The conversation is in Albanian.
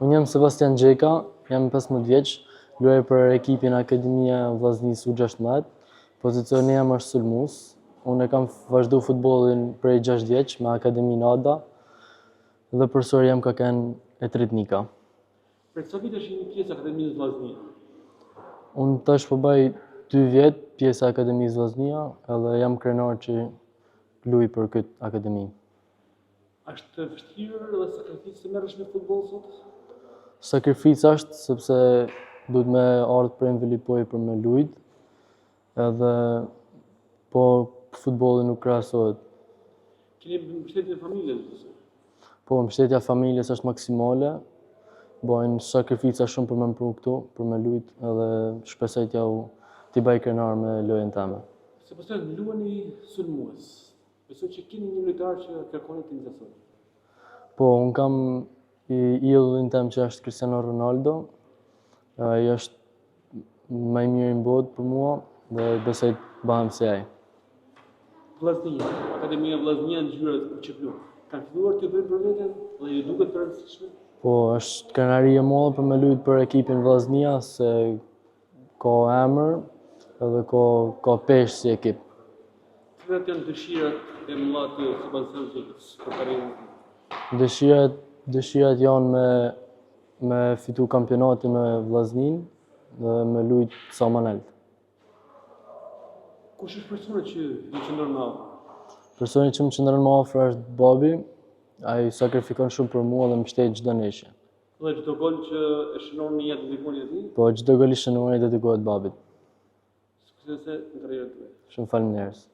Unë jam Sebastian Gjeka, jam 15 vjeç, luaj për ekipin Akademia Vllaznisë U16. Pozicioni jam është sulmues. Unë kam vazhdu futbollin prej 6 vjeç me Akademinë Ada dhe përsëri jam ka kënë e Tritnika. Për sa vite është një pjesë Akademisë Vllaznia? Unë tash po bëj 2 vjet pjesë e Akademisë Vllaznia edhe jam krenar që luaj për këtë akademi. Është vështirë dhe sakrificë të merresh me futboll sot? Sakrificë është sepse duhet me ardhë prej Velipoj për me lujt, edhe po futbolli nuk krahasohet. Keni mbështetje familjes? Po mbështetja familjes është maksimale, bojnë sakrifica shumë për me mpru këtu, për me lujt, edhe shpresoj t'i bëj krenar me lojën teme. Sebastian, luani sulmues. Besoj që keni një lojtar që kërkoni të interesoni. Po, unë kam idhullin tem që është Cristiano Ronaldo. Ai është më i miri në botë për mua dhe besoj të bëhem si ai. Vllaznia, Akademia Vllaznia në Ngjyra që flu. Kanë filluar të bëjnë për veten dhe ju duket të rëndësishme? Po, është krenari e madhe për me lujt për ekipin Vllaznia se ka emër edhe ka peshë si ekip. Cilat janë dëshirat e mëdha të Sebastian Gjekës për karrierën? Dëshirat janë me fitu kampionatin me Vllaznin dhe me lujt sa më lart. Kush është personi që ju qëndron më afër? Personi që më qëndron më afër është babi. Ai sakrifikon shumë për mua dhe më mbështet çdo ndeshje. Dhe çdo gol që e shënon një jetë dedikoni atij? Po çdo gol i shënuar i dedikohet babit. Suksese në karrierën tuaj. Shumë faleminderit.